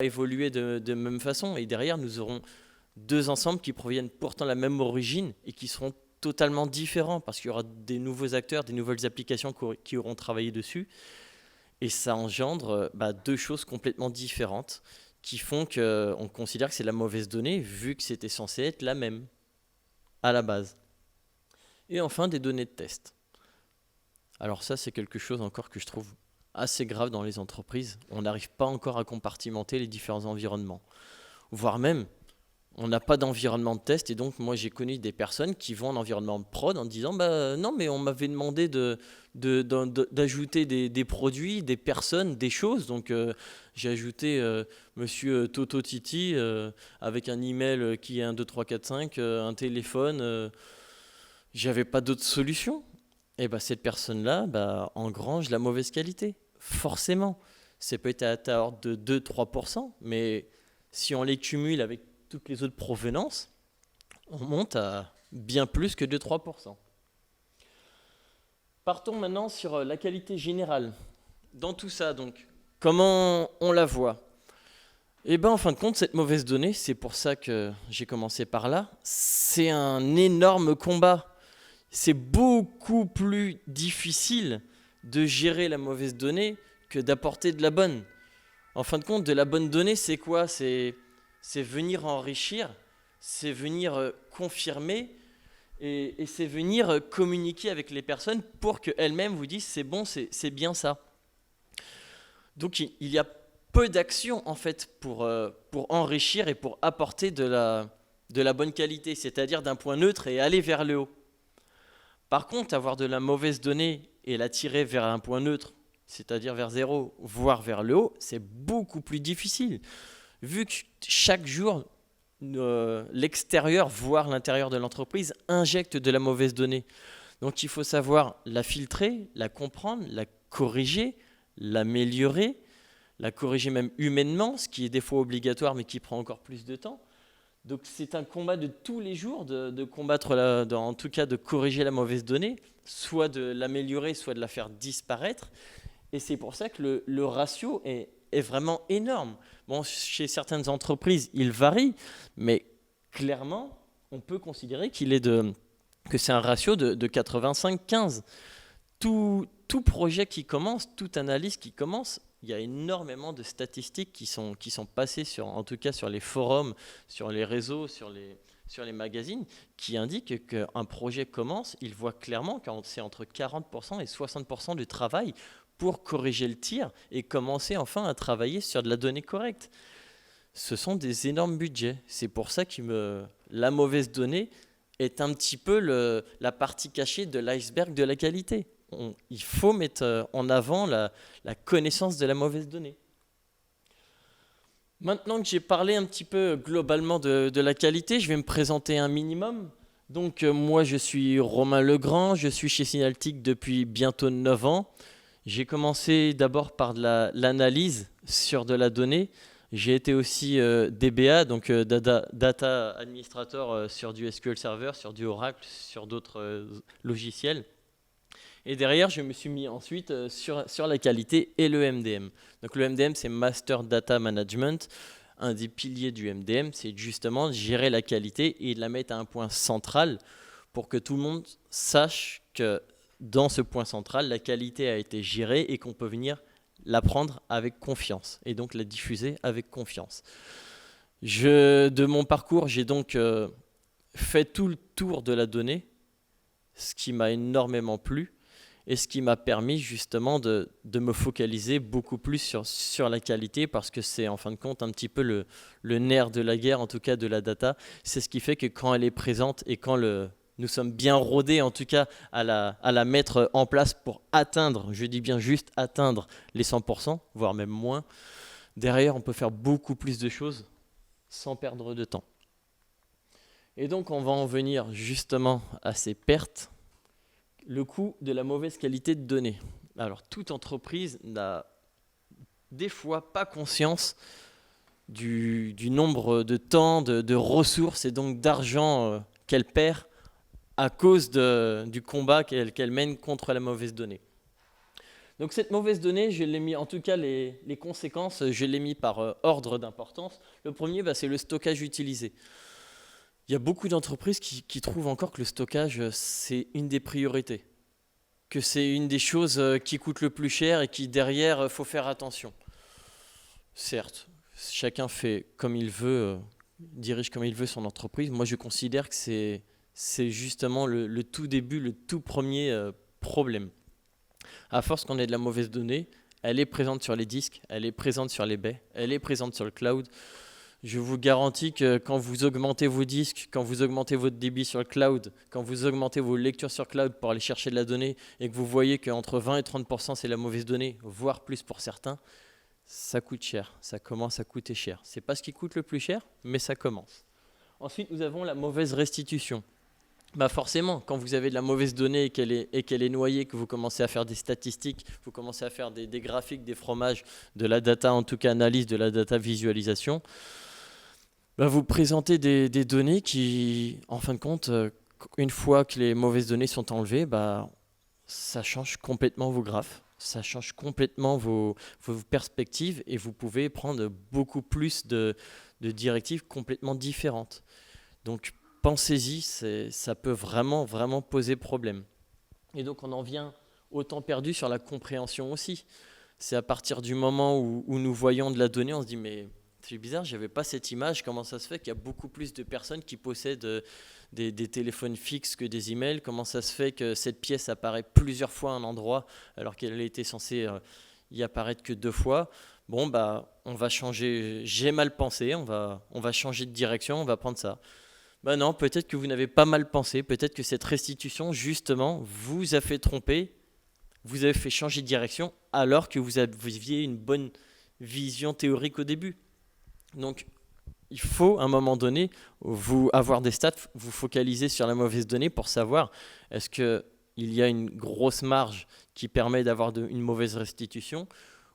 évoluer de même façon. Et derrière, nous aurons deux ensembles qui proviennent pourtant de la même origine et qui seront totalement différents parce qu'il y aura des nouveaux acteurs, des nouvelles applications qui auront travaillé dessus. Et ça engendre deux choses complètement différentes qui font qu'on considère que c'est la mauvaise donnée vu que c'était censé être la même à la base. Et enfin, des données de test. Alors ça, c'est quelque chose encore que je trouve assez grave dans les entreprises. On n'arrive pas encore à compartimenter les différents environnements. Voire même, on n'a pas d'environnement de test. Et donc, moi, j'ai connu des personnes qui vont en environnement de prod en disant non, mais on m'avait demandé d'ajouter des produits, des personnes, des choses. Donc, j'ai ajouté monsieur Toto Titi avec un email qui est 1, 2, 3, 4, 5, un téléphone. J'avais pas d'autre solution. Et cette personne-là engrange la mauvaise qualité. Forcément. C'est peut-être à ordre de 2-3%, mais si on les cumule avec toutes les autres provenances, on monte à bien plus que 2-3%. Partons maintenant sur la qualité générale. Dans tout ça, donc, comment on la voit ? En fin de compte, cette mauvaise donnée, c'est pour ça que j'ai commencé par là, c'est un énorme combat. C'est beaucoup plus difficile de gérer la mauvaise donnée que d'apporter de la bonne. En fin de compte, de la bonne donnée, c'est quoi ? C'est venir enrichir, c'est venir confirmer et c'est venir communiquer avec les personnes pour qu'elles-mêmes vous disent c'est bon, c'est bien ça. Donc il y a peu d'actions en fait pour enrichir et pour apporter de la bonne qualité, c'est-à-dire d'un point neutre et aller vers le haut. Par contre, avoir de la mauvaise donnée et la tirer vers un point neutre, c'est-à-dire vers 0, voire vers le haut, c'est beaucoup plus difficile. Vu que chaque jour, l'extérieur, voire l'intérieur de l'entreprise, injecte de la mauvaise donnée. Donc il faut savoir la filtrer, la comprendre, la corriger, l'améliorer, la corriger même humainement, ce qui est des fois obligatoire mais qui prend encore plus de temps. Donc c'est un combat de tous les jours de combattre, en tout cas de corriger la mauvaise donnée, soit de l'améliorer, soit de la faire disparaître. Et c'est pour ça que le ratio est vraiment énorme. Bon, chez certaines entreprises, il varie, mais clairement, on peut considérer que c'est un ratio de 85-15. Tout projet qui commence, toute analyse qui commence, il y a énormément de statistiques qui sont passées en tout cas sur les forums, sur les réseaux, sur les magazines, qui indiquent qu'un projet commence, il voit clairement que c'est entre 40% et 60% du travail pour corriger le tir et commencer enfin à travailler sur de la donnée correcte. Ce sont des énormes budgets. C'est pour ça que la mauvaise donnée est un petit peu la partie cachée de l'iceberg de la qualité. Il faut mettre en avant la connaissance de la mauvaise donnée. Maintenant que j'ai parlé un petit peu globalement de la qualité, je vais me présenter un minimum. Donc moi je suis Romain Legrand, je suis chez Synaltic depuis bientôt 9 ans. J'ai commencé d'abord par l'analyse sur de la donnée. J'ai été aussi DBA, donc Data Administrator sur du SQL Server, sur du Oracle, sur d'autres logiciels. Et derrière, je me suis mis ensuite sur la qualité et le MDM. Donc le MDM, c'est Master Data Management. Un des piliers du MDM, c'est justement de gérer la qualité et de la mettre à un point central pour que tout le monde sache que dans ce point central, la qualité a été gérée et qu'on peut venir la prendre avec confiance et donc la diffuser avec confiance. De mon parcours, j'ai donc fait tout le tour de la donnée, ce qui m'a énormément plu et ce qui m'a permis justement de me focaliser beaucoup plus sur la qualité parce que c'est en fin de compte un petit peu le nerf de la guerre, en tout cas de la data. C'est ce qui fait que quand elle est présente et quand nous sommes bien rodés en tout cas à la mettre en place pour atteindre, je dis bien juste atteindre les 100%, voire même moins, derrière on peut faire beaucoup plus de choses sans perdre de temps. Et donc on va en venir justement à ces pertes. Le coût de la mauvaise qualité de données. Alors, toute entreprise n'a des fois pas conscience du nombre de temps, de ressources et donc d'argent qu'elle perd à cause du combat qu'elle mène contre la mauvaise donnée. Donc cette mauvaise donnée, je l'ai mis, en tout cas les conséquences, je l'ai mis par ordre d'importance. Le premier, c'est le stockage utilisé. Il y a beaucoup d'entreprises qui trouvent encore que le stockage, c'est une des priorités, que c'est une des choses qui coûte le plus cher et qui derrière, faut faire attention. Certes, chacun fait comme il veut, dirige comme il veut son entreprise. Moi, je considère que c'est justement le tout début, le tout premier problème. À force qu'on ait de la mauvaise donnée, elle est présente sur les disques, elle est présente sur les baies, elle est présente sur le cloud. Je vous garantis que quand vous augmentez vos disques, quand vous augmentez votre débit sur le cloud, quand vous augmentez vos lectures sur cloud pour aller chercher de la donnée et que vous voyez qu'entre 20 et 30% c'est la mauvaise donnée, voire plus pour certains, ça coûte cher, ça commence à coûter cher. C'est pas ce qui coûte le plus cher, mais ça commence. Ensuite, nous avons la mauvaise restitution. Forcément, quand vous avez de la mauvaise donnée et qu'elle est noyée, que vous commencez à faire des statistiques, vous commencez à faire des graphiques, des fromages, de la data, en tout cas analyse, de la data visualisation, vous présentez des données qui, en fin de compte, une fois que les mauvaises données sont enlevées, ça change complètement vos graphes, ça change complètement vos perspectives et vous pouvez prendre beaucoup plus de directives complètement différentes. Donc, pensez-y, ça peut vraiment, vraiment poser problème. Et donc, on en vient au temps perdu sur la compréhension aussi. C'est à partir du moment où nous voyons de la donnée, on se dit, mais c'est bizarre, je n'avais pas cette image. Comment ça se fait qu'il y a beaucoup plus de personnes qui possèdent des téléphones fixes que des emails? Comment ça se fait que cette pièce apparaît plusieurs fois à un endroit alors qu'elle était censée y apparaître que 2 fois? Bon, on va changer. J'ai mal pensé, on va changer de direction, on va prendre ça. Non, peut-être que vous n'avez pas mal pensé, peut-être que cette restitution, justement, vous a fait tromper, vous avez fait changer de direction alors que vous aviez une bonne vision théorique au début. Donc, il faut, à un moment donné, vous avoir des stats, vous focaliser sur la mauvaise donnée pour savoir est-ce qu'il y a une grosse marge qui permet d'avoir une mauvaise restitution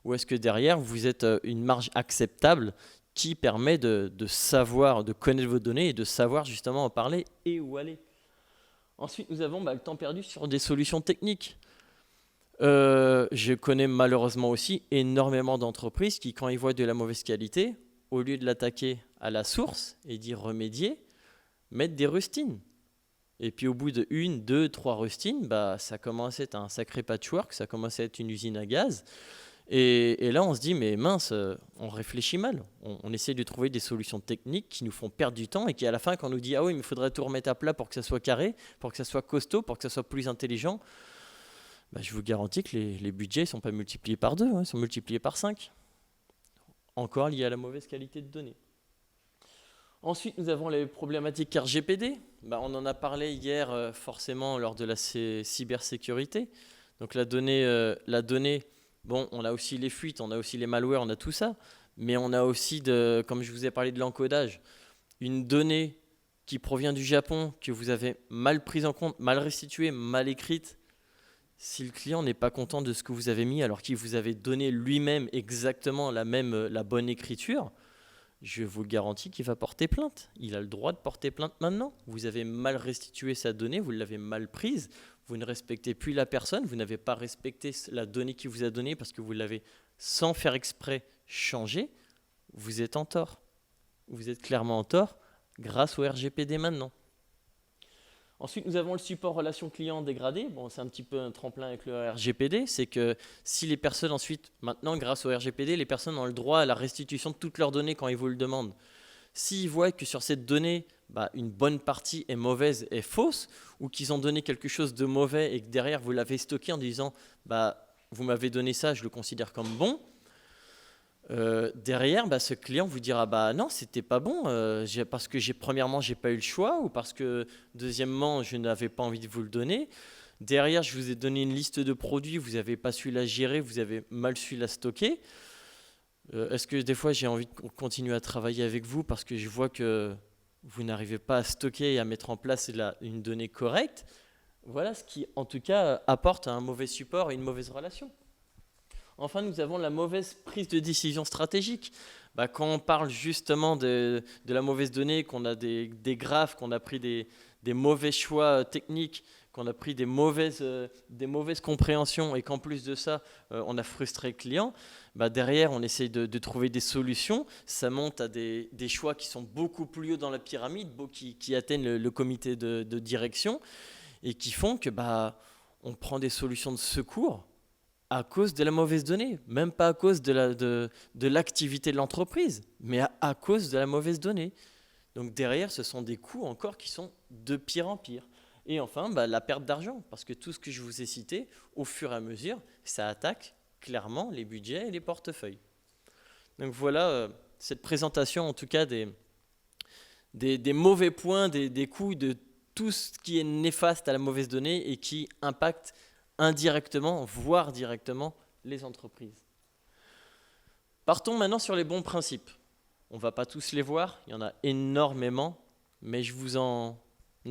ou est-ce que derrière, vous êtes une marge acceptable qui permet de savoir, de connaître vos données et de savoir justement en parler et où aller. Ensuite, nous avons le temps perdu sur des solutions techniques. Je connais malheureusement aussi énormément d'entreprises qui, quand ils voient de la mauvaise qualité, au lieu de l'attaquer à la source et d'y remédier, mettent des rustines. Et puis au bout de 1, 2, 3 rustines, ça commence à être un sacré patchwork, ça commence à être une usine à gaz. Et là, on se dit, mais mince, on réfléchit mal. On essaie de trouver des solutions techniques qui nous font perdre du temps et qui, à la fin, quand on nous dit, ah oui, mais il faudrait tout remettre à plat pour que ça soit carré, pour que ça soit costaud, pour que ça soit plus intelligent, je vous garantis que les budgets ne sont pas multipliés par 2, ils sont multipliés par 5. Encore lié à la mauvaise qualité de données. Ensuite, nous avons les problématiques RGPD. On en a parlé hier, forcément, lors de la cybersécurité. Donc la donnée, on a aussi les fuites, on a aussi les malwares, on a tout ça. Mais on a aussi, comme je vous ai parlé de l'encodage, une donnée qui provient du Japon, que vous avez mal prise en compte, mal restituée, mal écrite. Si le client n'est pas content de ce que vous avez mis alors qu'il vous avait donné lui-même exactement la bonne écriture, je vous garantis qu'il va porter plainte. Il a le droit de porter plainte maintenant. Vous avez mal restitué sa donnée, vous l'avez mal prise, vous ne respectez plus la personne, vous n'avez pas respecté la donnée qu'il vous a donnée parce que vous l'avez, sans faire exprès, changée. Vous êtes en tort. Vous êtes clairement en tort grâce au RGPD maintenant. Ensuite, nous avons le support relation client dégradé. C'est un petit peu un tremplin avec le RGPD. C'est que si les personnes ensuite, maintenant, grâce au RGPD, les personnes ont le droit à la restitution de toutes leurs données quand ils vous le demandent. S'ils voient que sur cette donnée, une bonne partie est mauvaise et fausse, ou qu'ils ont donné quelque chose de mauvais et que derrière, vous l'avez stocké en disant vous m'avez donné ça, je le considère comme bon. Derrière, ce client vous dira non, c'était pas bon parce que premièrement, j'ai pas eu le choix ou parce que deuxièmement, je n'avais pas envie de vous le donner. Derrière, je vous ai donné une liste de produits, vous n'avez pas su la gérer, vous avez mal su la stocker. Est-ce que des fois, j'ai envie de continuer à travailler avec vous parce que je vois que vous n'arrivez pas à stocker et à mettre en place une donnée correcte? Voilà ce qui, en tout cas, apporte un mauvais support et une mauvaise relation. Enfin, nous avons la mauvaise prise de décision stratégique. Quand on parle justement de la mauvaise donnée, qu'on a des graphes, qu'on a pris des mauvais choix techniques, qu'on a pris des mauvaises compréhensions et qu'en plus de ça, on a frustré le client, bah derrière, on essaye de trouver des solutions. Ça monte à des choix qui sont beaucoup plus hauts dans la pyramide, qui atteignent le comité de direction et qui font que bah, on prend des solutions de secours à cause de la mauvaise donnée, même pas à cause de l'activité de l'entreprise, mais à cause de la mauvaise donnée. Donc derrière, ce sont des coûts encore qui sont de pire en pire. Et enfin, bah, la perte d'argent, parce que tout ce que je vous ai cité, au fur et à mesure, ça attaque clairement les budgets et les portefeuilles. Donc voilà cette présentation, en tout cas, des mauvais points, des coûts, de tout ce qui est néfaste à la mauvaise donnée et qui impacte indirectement, voire directement, les entreprises. Partons maintenant sur les bons principes. On ne va pas tous les voir, il y en a énormément, mais je vous en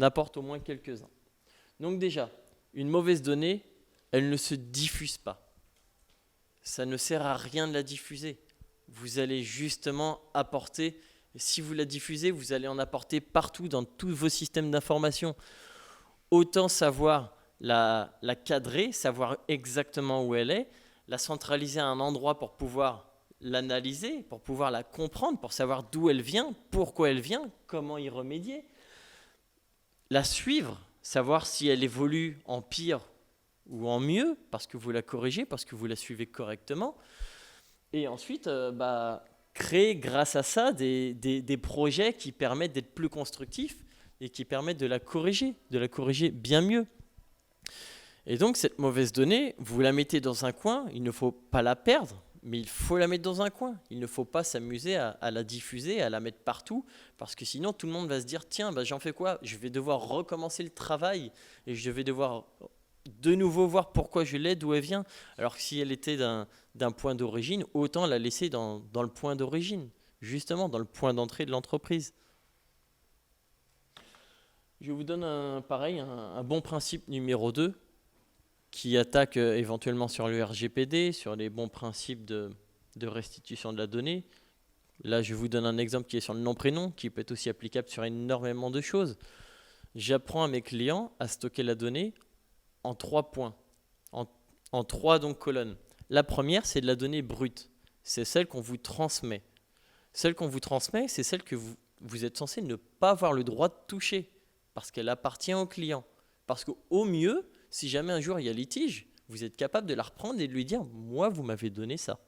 apporte au moins quelques-uns. Donc déjà, une mauvaise donnée, elle ne se diffuse pas. Ça ne sert à rien de la diffuser. Vous allez justement apporter, si vous la diffusez, vous allez en apporter partout dans tous vos systèmes d'information. Autant savoir la cadrer, savoir exactement où elle est, la centraliser à un endroit pour pouvoir l'analyser, pour pouvoir la comprendre, pour savoir d'où elle vient, pourquoi elle vient, comment y remédier, la suivre, savoir si elle évolue en pire ou en mieux, parce que vous la corrigez, parce que vous la suivez correctement, et ensuite créer grâce à ça des projets qui permettent d'être plus constructifs et qui permettent de la corriger bien mieux. Et donc cette mauvaise donnée, vous la mettez dans un coin, il ne faut pas la perdre, mais il faut la mettre dans un coin. Il ne faut pas s'amuser à la diffuser, à la mettre partout, parce que sinon tout le monde va se dire, tiens, j'en fais quoi? Je vais devoir recommencer le travail et je vais devoir de nouveau voir pourquoi je l'ai, d'où elle vient. Alors que si elle était d'un point d'origine, autant la laisser dans le point d'origine, justement dans le point d'entrée de l'entreprise. Je vous donne un bon principe numéro 2, qui attaque éventuellement sur le RGPD, sur les bons principes de restitution de la donnée. Là, je vous donne un exemple qui est sur le nom-prénom, qui peut être aussi applicable sur énormément de choses. J'apprends à mes clients à stocker la donnée en 3 points, en 3 donc, colonnes. La première, c'est de la donnée brute. C'est celle qu'on vous transmet. Celle qu'on vous transmet, c'est celle que vous êtes censé ne pas avoir le droit de toucher, parce qu'elle appartient au client. Parce qu'au mieux, si jamais un jour il y a litige, vous êtes capable de la reprendre et de lui dire « Moi, vous m'avez donné ça.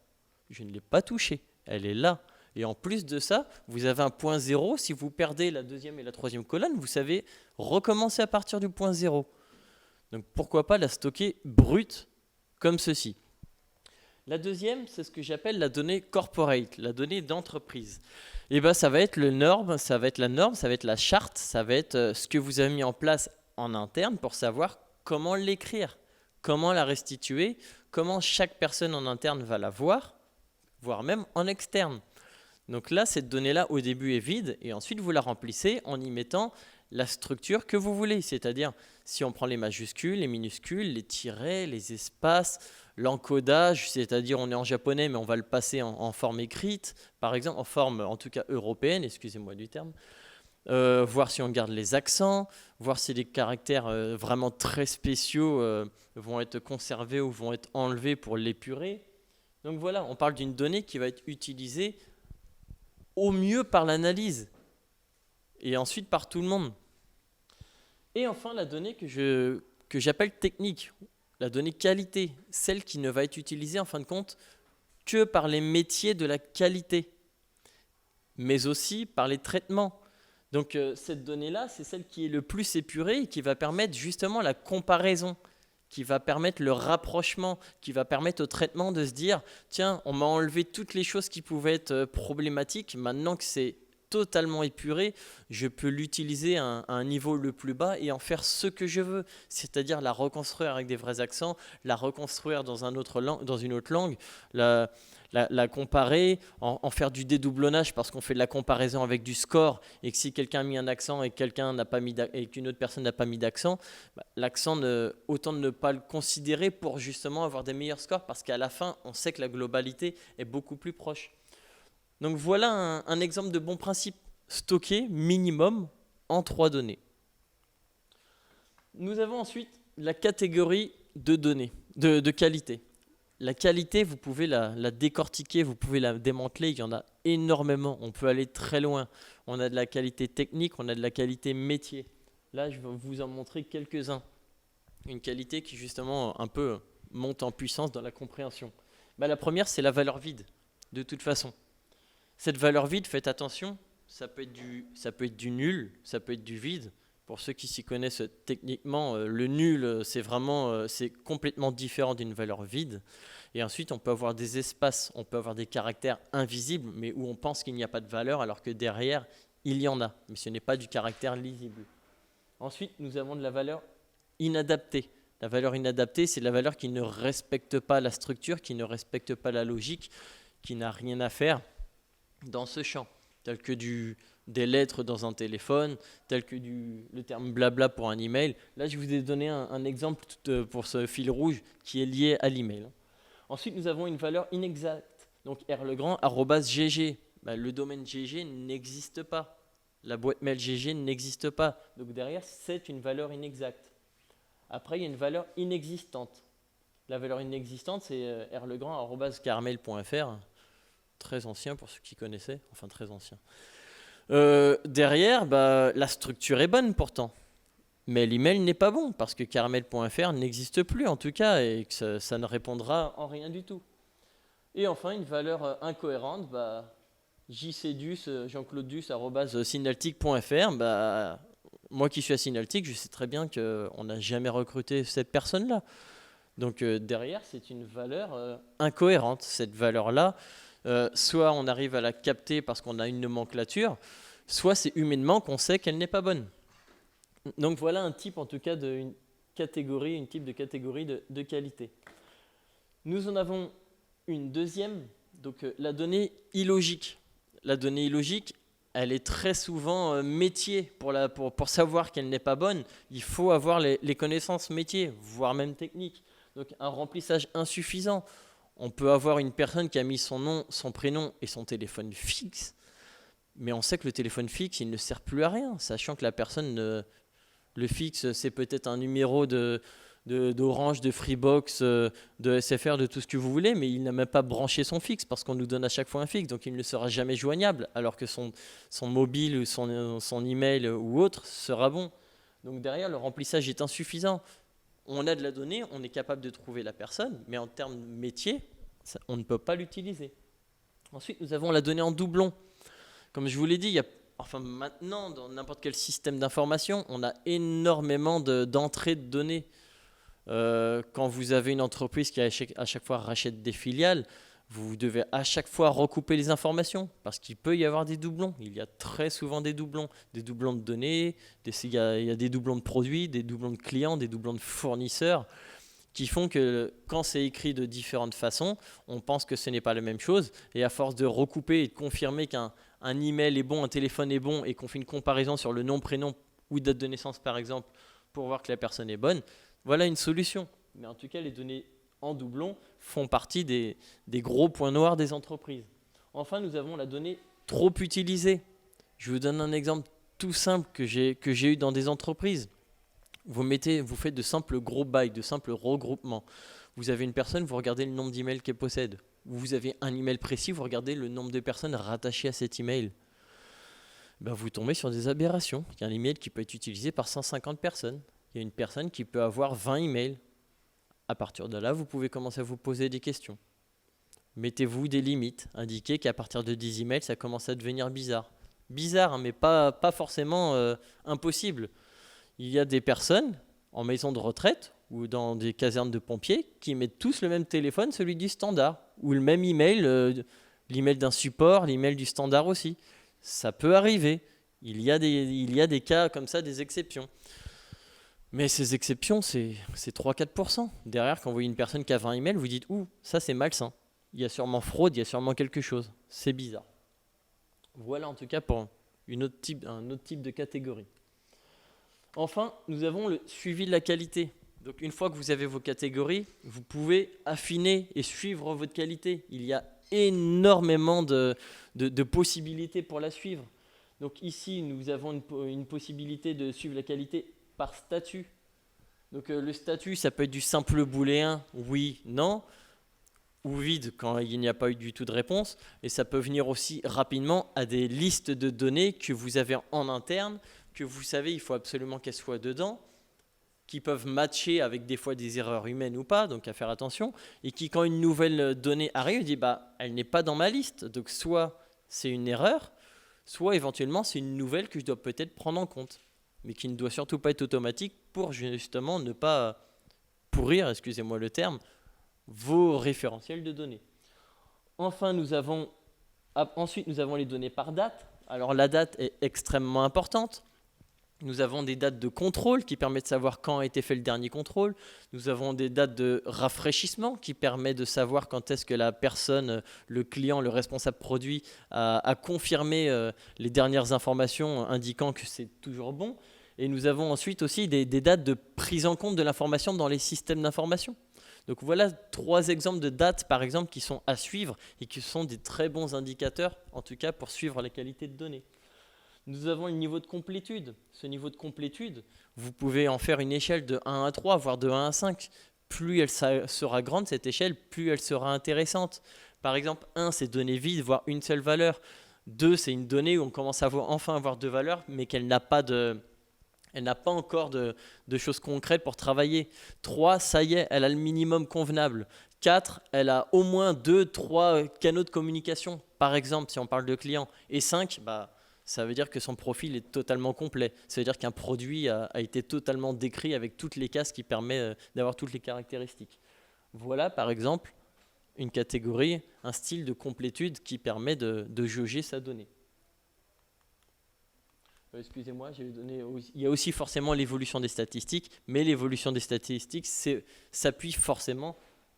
Je ne l'ai pas touchée. Elle est là. » Et en plus de ça, vous avez un point zéro. Si vous perdez la deuxième et la troisième colonne, vous savez recommencer à partir du point zéro. Donc pourquoi pas la stocker brute comme ceci. La deuxième, c'est ce que j'appelle la donnée corporate, la donnée d'entreprise. Et ça va être la norme, ça va être la charte, ça va être ce que vous avez mis en place en interne pour savoir comment l'écrire, comment la restituer, comment chaque personne en interne va la voir, voire même en externe. Donc là, cette donnée-là, au début, est vide, et ensuite, vous la remplissez en y mettant la structure que vous voulez. C'est-à-dire, si on prend les majuscules, les minuscules, les tirets, les espaces, l'encodage, c'est-à-dire, on est en japonais, mais on va le passer en forme écrite, par exemple, en forme, en tout cas, européenne, excusez-moi du terme. Voir si on garde les accents, voir si les caractères vraiment très spéciaux vont être conservés ou vont être enlevés pour l'épurer. Donc voilà, on parle d'une donnée qui va être utilisée au mieux par l'analyse et ensuite par tout le monde. Et enfin, la donnée que j'appelle technique, la donnée qualité, celle qui ne va être utilisée en fin de compte que par les métiers de la qualité, mais aussi par les traitements. Donc cette donnée-là, c'est celle qui est le plus épurée et qui va permettre justement la comparaison, qui va permettre le rapprochement, qui va permettre au traitement de se dire « Tiens, on m'a enlevé toutes les choses qui pouvaient être problématiques, maintenant que c'est totalement épuré, je peux l'utiliser à un niveau le plus bas et en faire ce que je veux, c'est-à-dire la reconstruire avec des vrais accents, la reconstruire dans une autre langue, la comparer, en faire du dédoublonnage parce qu'on fait de la comparaison avec du score et que si quelqu'un a mis un accent et qu'une autre personne n'a pas mis d'accent, l'accent, autant de ne pas le considérer pour justement avoir des meilleurs scores parce qu'à la fin, on sait que la globalité est beaucoup plus proche. Donc voilà un exemple de bon principe, stocker minimum en 3 données. Nous avons ensuite la catégorie de données, de qualité. La qualité, vous pouvez la décortiquer, vous pouvez la démanteler, il y en a énormément, on peut aller très loin. On a de la qualité technique, on a de la qualité métier. Là, je vais vous en montrer quelques-uns. Une qualité qui justement un peu monte en puissance dans la compréhension. La première, c'est la valeur vide, de toute façon. Cette valeur vide, faites attention, ça peut être du nul, ça peut être du vide. Pour ceux qui s'y connaissent techniquement, le nul, c'est complètement différent d'une valeur vide. Et ensuite, on peut avoir des espaces, on peut avoir des caractères invisibles, mais où on pense qu'il n'y a pas de valeur, alors que derrière, il y en a. Mais ce n'est pas du caractère lisible. Ensuite, nous avons de la valeur inadaptée. La valeur inadaptée, c'est la valeur qui ne respecte pas la structure, qui ne respecte pas la logique, qui n'a rien à faire dans ce champ, tel que des lettres dans un téléphone, tel que le terme blabla pour un email. Là, je vous ai donné un exemple pour ce fil rouge qui est lié à l'email. Ensuite, nous avons une valeur inexacte. Donc, rlegrand, @gg. Le domaine GG n'existe pas. La boîte mail GG n'existe pas. Donc, derrière, c'est une valeur inexacte. Après, il y a une valeur inexistante. La valeur inexistante, c'est rlegrand@caramel.fr. Très ancien pour ceux qui connaissaient. Enfin, très ancien. Derrière, la structure est bonne pourtant. Mais l'email n'est pas bon parce que caramel.fr n'existe plus en tout cas et que ça ne répondra en rien du tout. Et enfin, une valeur incohérente, jcdus, Jean-Claude Dus, @synaltic.fr. Moi qui suis à Synaltic, je sais très bien qu'on n'a jamais recruté cette personne-là. Donc derrière, c'est une valeur incohérente. Cette valeur-là, soit on arrive à la capter parce qu'on a une nomenclature, soit c'est humainement qu'on sait qu'elle n'est pas bonne. Donc voilà un type en tout cas une type de catégorie de qualité. Nous en avons une deuxième, donc la donnée illogique. La donnée illogique, elle est très souvent métier. Pour savoir qu'elle n'est pas bonne, il faut avoir les connaissances métiers, voire même techniques. Donc un remplissage insuffisant. On peut avoir une personne qui a mis son nom, son prénom et son téléphone fixe, mais on sait que le téléphone fixe, il ne sert plus à rien, sachant que la personne, le fixe, c'est peut-être un numéro d'Orange, de Freebox, de SFR, de tout ce que vous voulez, mais il n'a même pas branché son fixe parce qu'on nous donne à chaque fois un fixe, donc il ne sera jamais joignable, alors que son mobile ou son email ou autre sera bon. Donc derrière, le remplissage est insuffisant. On a de la donnée, on est capable de trouver la personne, mais en termes de métier, on ne peut pas l'utiliser. Ensuite, nous avons la donnée en doublon. Comme je vous l'ai dit, maintenant, dans n'importe quel système d'information, on a énormément d'entrées de données. Quand vous avez une entreprise qui à chaque fois rachète des filiales, vous devez à chaque fois recouper les informations parce qu'il peut y avoir des doublons. Il y a très souvent des doublons de données, il y a des doublons de produits, des doublons de clients, des doublons de fournisseurs qui font que quand c'est écrit de différentes façons, on pense que ce n'est pas la même chose et à force de recouper et de confirmer qu'un email est bon, un téléphone est bon et qu'on fait une comparaison sur le nom, prénom ou date de naissance par exemple pour voir que la personne est bonne, voilà une solution. Mais en tout cas, les données en doublon font partie des gros points noirs des entreprises. Enfin, nous avons la donnée trop utilisée. Je vous donne un exemple tout simple que j'ai eu dans des entreprises. Vous faites de simples gros bails, de simples regroupements. Vous avez une personne, vous regardez le nombre d'emails qu'elle possède. Vous avez un email précis, vous regardez le nombre de personnes rattachées à cet email. Vous tombez sur des aberrations. Il y a un email qui peut être utilisé par 150 personnes. Il y a une personne qui peut avoir 20 emails. À partir de là, vous pouvez commencer à vous poser des questions. Mettez-vous des limites. Indiquez qu'à partir de 10 emails, ça commence à devenir bizarre. Bizarre, mais pas forcément impossible. Il y a des personnes en maison de retraite ou dans des casernes de pompiers qui mettent tous le même téléphone, celui du standard, ou le même email, l'email d'un support, l'email du standard aussi. Ça peut arriver. Il y a des cas comme ça, des exceptions. Mais ces exceptions, c'est 3-4%. Derrière, quand vous voyez une personne qui a 20 emails, vous dites « Ouh, ça c'est malsain. Il y a sûrement fraude, il y a sûrement quelque chose. C'est bizarre. » Voilà en tout cas pour un autre type de catégorie. Enfin, nous avons le suivi de la qualité. Donc une fois que vous avez vos catégories, vous pouvez affiner et suivre votre qualité. Il y a énormément de possibilités pour la suivre. Donc ici, nous avons une possibilité de suivre la qualité par statut. Donc le statut, ça peut être du simple booléen, oui, non, ou vide quand il n'y a pas eu du tout de réponse. Et ça peut venir aussi rapidement à des listes de données que vous avez en interne, que vous savez, il faut absolument qu'elles soient dedans, qui peuvent matcher avec des fois des erreurs humaines ou pas, donc à faire attention, et qui, quand une nouvelle donnée arrive, dit bah, elle n'est pas dans ma liste, donc soit c'est une erreur, soit éventuellement c'est une nouvelle que je dois peut-être prendre en compte, mais qui ne doit surtout pas être automatique pour justement ne pas pourrir, excusez-moi le terme, vos référentiels de données. Enfin, ensuite, nous avons les données par date. Alors la date est extrêmement importante. Nous avons des dates de contrôle qui permettent de savoir quand a été fait le dernier contrôle. Nous avons des dates de rafraîchissement qui permettent de savoir quand est-ce que la personne, le client, le responsable produit a confirmé les dernières informations indiquant que c'est toujours bon. Et nous avons ensuite aussi des dates de prise en compte de l'information dans les systèmes d'information. Donc voilà 3 exemples de dates, par exemple, qui sont à suivre et qui sont des très bons indicateurs, en tout cas pour suivre la qualité de données. Nous avons le niveau de complétude. Ce niveau de complétude, vous pouvez en faire une échelle de 1 à 3, voire de 1 à 5. Plus elle sera grande, cette échelle, plus elle sera intéressante. Par exemple, 1, c'est données vides, voire une seule valeur. 2, c'est une donnée où on commence enfin à avoir 2 valeurs, mais qu'elle n'a pas encore de choses concrètes pour travailler. 3, ça y est, elle a le minimum convenable. 4, elle a au moins 2-3 canaux de communication, par exemple, si on parle de clients. Et 5, ça veut dire que son profil est totalement complet. Ça veut dire qu'un produit a été totalement décrit avec toutes les cases qui permettent d'avoir toutes les caractéristiques. Voilà, par exemple, une catégorie, un style de complétude qui permet de jauger sa donnée. Excusez-moi, il y a aussi forcément l'évolution des statistiques, mais l'évolution des statistiques s'appuie forcément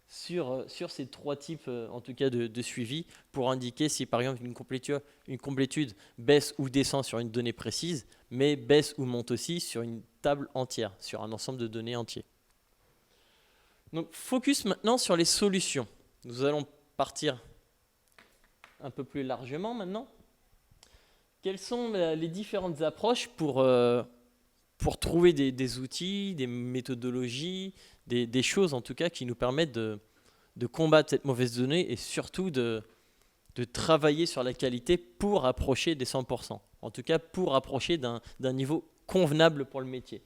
sur ces 3 types, en tout cas, de suivi pour indiquer si, par exemple, une complétude baisse ou descend sur une donnée précise, mais baisse ou monte aussi sur une table entière, sur un ensemble de données entier. Donc, focus maintenant sur les solutions. Nous allons partir un peu plus largement maintenant. Quelles sont les différentes approches pour trouver des outils, des méthodologies, des choses en tout cas qui nous permettent de combattre cette mauvaise donnée et surtout de travailler sur la qualité pour approcher des 100%. En tout cas, pour approcher d'un niveau convenable pour le métier.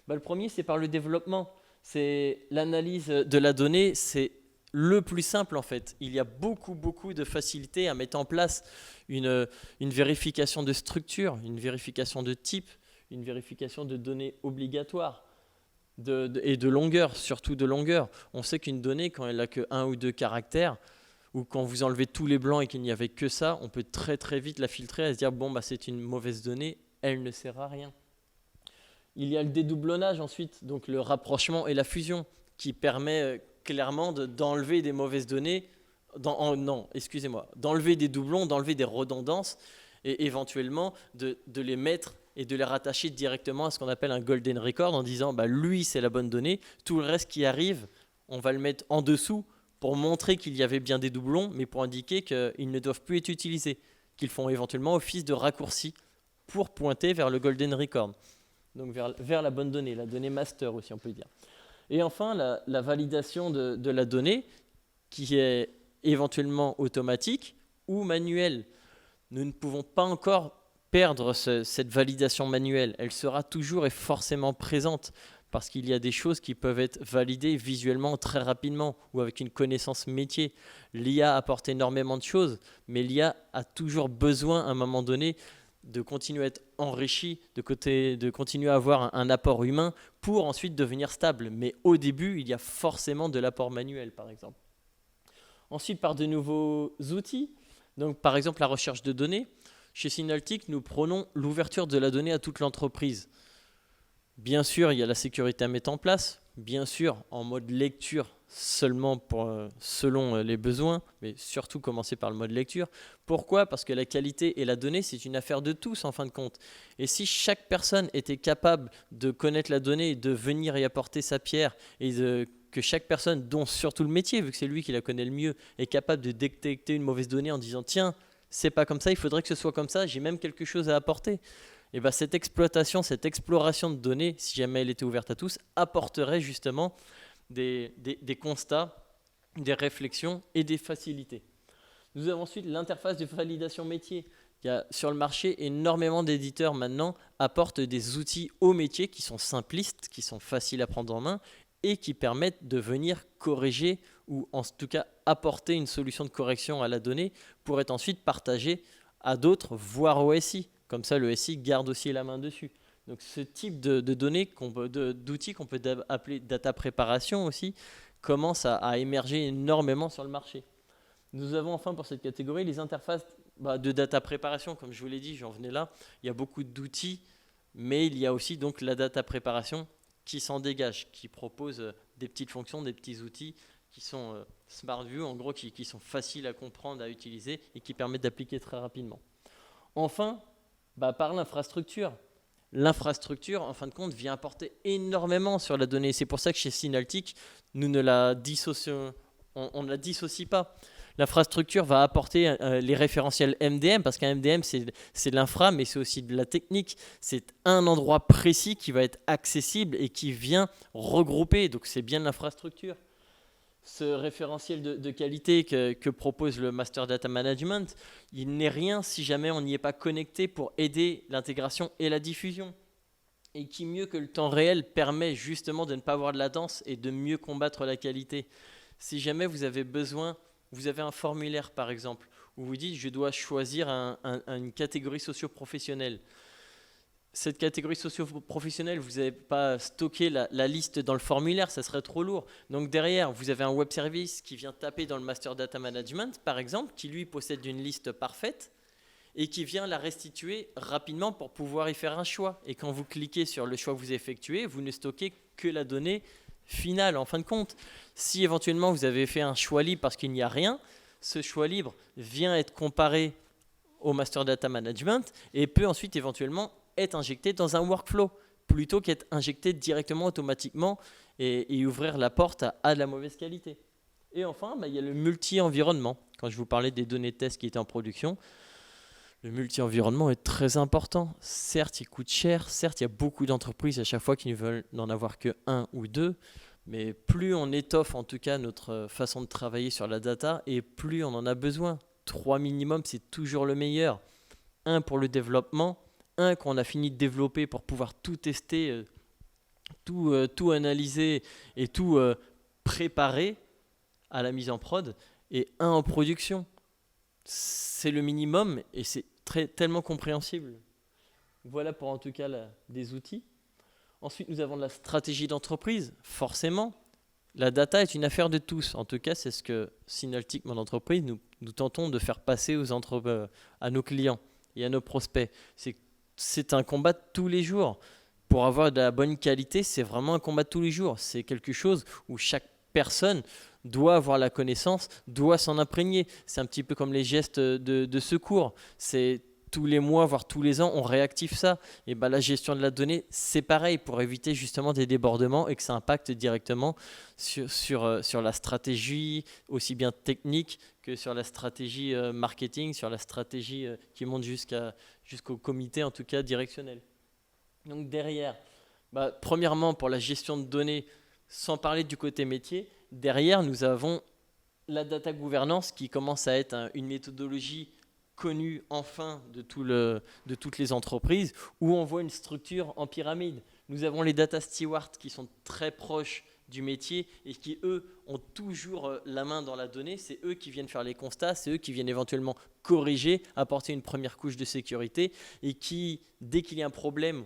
Le premier, c'est par le développement. C'est l'analyse de la donnée, c'est le plus simple en fait. Il y a beaucoup de facilité à mettre en place une vérification de structure, une vérification de type, une vérification de données obligatoires et de longueur, surtout de longueur. On sait qu'une donnée, quand elle n'a que 1 ou 2 caractères, ou quand vous enlevez tous les blancs et qu'il n'y avait que ça, on peut très vite la filtrer et se dire bon, c'est une mauvaise donnée, elle ne sert à rien. Il y a le dédoublonnage ensuite, donc le rapprochement et la fusion, qui permet clairement d'enlever des mauvaises données, d'enlever des doublons, d'enlever des redondances et éventuellement de les mettre et de les rattacher directement à ce qu'on appelle un golden record en disant lui c'est la bonne donnée, tout le reste qui arrive, on va le mettre en dessous pour montrer qu'il y avait bien des doublons, mais pour indiquer qu'ils ne doivent plus être utilisés, qu'ils font éventuellement office de raccourci pour pointer vers le golden record, donc vers la bonne donnée, la donnée master aussi on peut dire. Et enfin, la validation de la donnée qui est éventuellement automatique ou manuelle. Nous ne pouvons pas encore perdre cette validation manuelle. Elle sera toujours et forcément présente parce qu'il y a des choses qui peuvent être validées visuellement très rapidement ou avec une connaissance métier. L'IA apporte énormément de choses, mais l'IA a toujours besoin à un moment donné de continuer à être enrichi, de continuer à avoir un apport humain pour ensuite devenir stable. Mais au début, il y a forcément de l'apport manuel, par exemple. Ensuite, par de nouveaux outils, donc par exemple la recherche de données. Chez Synaltic, nous prônons l'ouverture de la donnée à toute l'entreprise. Bien sûr, il y a la sécurité à mettre en place. Bien sûr, en mode lecture, seulement selon les besoins, mais surtout commencer par le mode lecture. Pourquoi ? Parce que la qualité et la donnée, c'est une affaire de tous en fin de compte. Et si chaque personne était capable de connaître la donnée et de venir y apporter sa pierre, et que chaque personne, dont surtout le métier, vu que c'est lui qui la connaît le mieux, est capable de détecter une mauvaise donnée en disant « Tiens, c'est pas comme ça, il faudrait que ce soit comme ça, j'ai même quelque chose à apporter ». Et ben, cette exploitation, cette exploration de données, si jamais elle était ouverte à tous, apporterait justement des constats, des réflexions et des facilités. Nous avons ensuite l'interface de validation métier. Il y a sur le marché énormément d'éditeurs maintenant apportent des outils au métier qui sont simplistes, qui sont faciles à prendre en main et qui permettent de venir corriger ou en tout cas apporter une solution de correction à la donnée pour être ensuite partagée à d'autres, voire au SI. Comme ça, le SI garde aussi la main dessus. Donc ce type de données, d'outils qu'on peut appeler data préparation aussi, commence à émerger énormément sur le marché. Nous avons enfin pour cette catégorie les interfaces de data préparation. Comme je vous l'ai dit, j'en venais là. Il y a beaucoup d'outils, mais il y a aussi donc la data préparation qui s'en dégage, qui propose des petites fonctions, des petits outils qui sont smart view, en gros, qui sont faciles à comprendre, à utiliser et qui permettent d'appliquer très rapidement. Enfin, par l'infrastructure. L'infrastructure, en fin de compte, vient apporter énormément sur la donnée. C'est pour ça que chez Synaltic, nous ne la dissocions, on ne la dissocie pas. L'infrastructure va apporter les référentiels MDM, parce qu'un MDM, c'est de l'infra, mais c'est aussi de la technique. C'est un endroit précis qui va être accessible et qui vient regrouper. Donc, c'est bien de l'infrastructure. Ce référentiel de qualité que propose le Master Data Management, il n'est rien si jamais on n'y est pas connecté pour aider l'intégration et la diffusion. Et qui mieux que le temps réel permet justement de ne pas avoir de latence et de mieux combattre la qualité. Si jamais vous avez besoin, vous avez un formulaire par exemple, où vous dites je dois choisir une catégorie socio-professionnelle. Cette catégorie socio-professionnelle, vous n'avez pas stocké la liste dans le formulaire, ça serait trop lourd. Donc derrière, vous avez un web service qui vient taper dans le Master Data Management, par exemple, qui lui possède une liste parfaite et qui vient la restituer rapidement pour pouvoir y faire un choix. Et quand vous cliquez sur le choix que vous effectuez, vous ne stockez que la donnée finale en fin de compte. Si éventuellement vous avez fait un choix libre parce qu'il n'y a rien, ce choix libre vient être comparé au Master Data Management et peut ensuite éventuellement être injecté dans un workflow plutôt qu'être injecté directement automatiquement et ouvrir la porte à de la mauvaise qualité. Et enfin, il y a le multi-environnement. Quand je vous parlais des données de test qui étaient en production, le multi-environnement est très important. Certes, il coûte cher. Certes, il y a beaucoup d'entreprises à chaque fois qui ne veulent n'en avoir que un ou deux. Mais plus on étoffe en tout cas notre façon de travailler sur la data et plus on en a besoin. 3 minimum, c'est toujours le meilleur. 1 pour le développement, 1 qu'on a fini de développer pour pouvoir tout tester, tout analyser et tout préparer à la mise en prod, et 1 en production. C'est le minimum et c'est tellement compréhensible. Voilà pour en tout cas des outils. Ensuite, nous avons de la stratégie d'entreprise. Forcément, la data est une affaire de tous. En tout cas, c'est ce que Synaltic, mon entreprise, nous tentons de faire passer à nos clients et à nos prospects. C'est un combat de tous les jours. Pour avoir de la bonne qualité, c'est vraiment un combat de tous les jours. C'est quelque chose où chaque personne doit avoir la connaissance, doit s'en imprégner. C'est un petit peu comme les gestes de secours. C'est tous les mois, voire tous les ans, on réactive ça. Et la gestion de la donnée, c'est pareil pour éviter justement des débordements et que ça impacte directement sur la stratégie, aussi bien technique que sur la stratégie marketing, sur la stratégie qui monte jusqu'au comité, en tout cas directionnel. Donc derrière, premièrement pour la gestion de données, sans parler du côté métier, derrière nous avons la data gouvernance qui commence à être une méthodologie connue enfin de toutes les entreprises, où on voit une structure en pyramide. Nous avons les data stewards qui sont très proches du métier et qui, eux, ont toujours la main dans la donnée. C'est eux qui viennent faire les constats, c'est eux qui viennent éventuellement corriger, apporter une première couche de sécurité et qui, dès qu'il y a un problème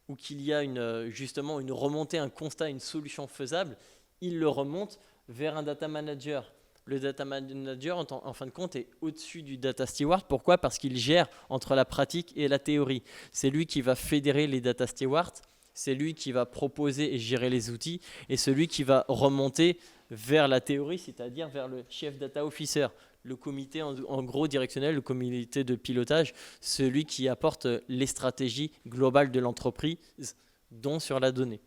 ou qu'il y a justement une remontée, un constat, une solution faisable, ils le remontent vers un data manager. Le data manager, en fin de compte, est au-dessus du data steward. Pourquoi ? Parce qu'il gère entre la pratique et la théorie. C'est lui qui va fédérer les data stewards, c'est lui qui va proposer et gérer les outils, et celui qui va remonter vers la théorie, c'est-à-dire vers le chef data officer, le comité en gros directionnel, le comité de pilotage, celui qui apporte les stratégies globales de l'entreprise, dont sur la donnée.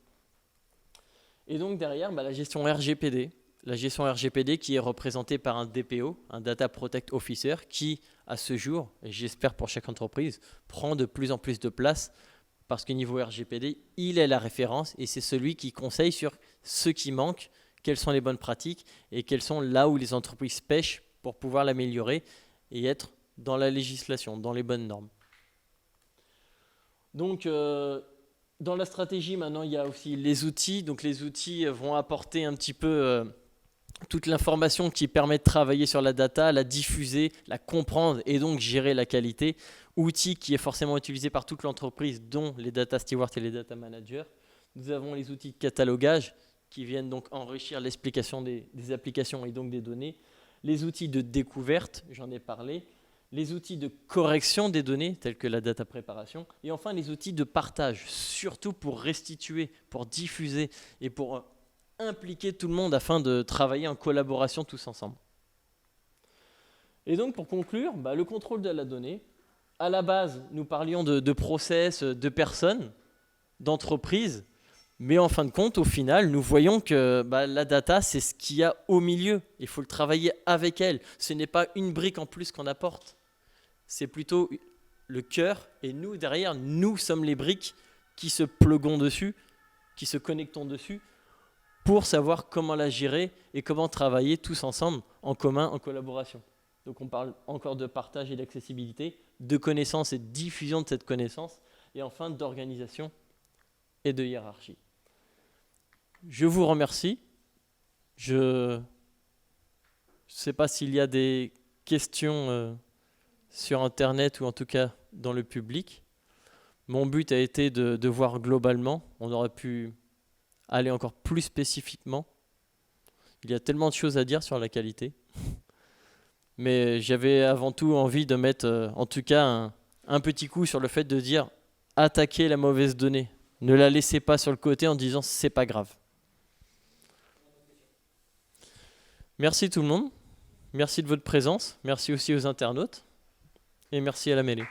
Et donc derrière, la gestion RGPD. La gestion RGPD qui est représentée par un DPO, un Data Protect Officer, qui à ce jour, et j'espère pour chaque entreprise, prend de plus en plus de place parce que niveau RGPD, il est la référence et c'est celui qui conseille sur ce qui manque, quelles sont les bonnes pratiques et quels sont là où les entreprises pêchent pour pouvoir l'améliorer et être dans la législation, dans les bonnes normes. Donc, dans la stratégie, maintenant, il y a aussi les outils. Donc, les outils vont apporter un petit peu toute l'information qui permet de travailler sur la data, la diffuser, la comprendre et donc gérer la qualité. Outil qui est forcément utilisé par toute l'entreprise, dont les data stewards et les data managers. Nous avons les outils de catalogage qui viennent donc enrichir l'explication des applications et donc des données. Les outils de découverte, j'en ai parlé. Les outils de correction des données, tels que la data préparation. Et enfin, les outils de partage, surtout pour restituer, pour diffuser et pour impliquer tout le monde afin de travailler en collaboration tous ensemble. Et donc, pour conclure, le contrôle de la donnée. À la base, nous parlions de process, de personnes, d'entreprises. Mais en fin de compte, au final, nous voyons que la data, c'est ce qu'il y a au milieu. Il faut le travailler avec elle. Ce n'est pas une brique en plus qu'on apporte. C'est plutôt le cœur. Et nous, derrière, nous sommes les briques qui se pluguons dessus, qui se connectons dessus pour savoir comment la gérer et comment travailler tous ensemble, en commun, en collaboration. Donc on parle encore de partage et d'accessibilité, de connaissance et de diffusion de cette connaissance, et enfin d'organisation et de hiérarchie. Je vous remercie. Je ne sais pas s'il y a des questions sur Internet ou en tout cas dans le public. Mon but a été de voir globalement. On aurait pu aller encore plus spécifiquement. Il y a tellement de choses à dire sur la qualité. Mais j'avais avant tout envie de mettre en tout cas un petit coup sur le fait de dire attaquez la mauvaise donnée. Ne la laissez pas sur le côté en disant c'est pas grave. Merci tout le monde. Merci de votre présence. Merci aussi aux internautes. Et merci à la mêlée.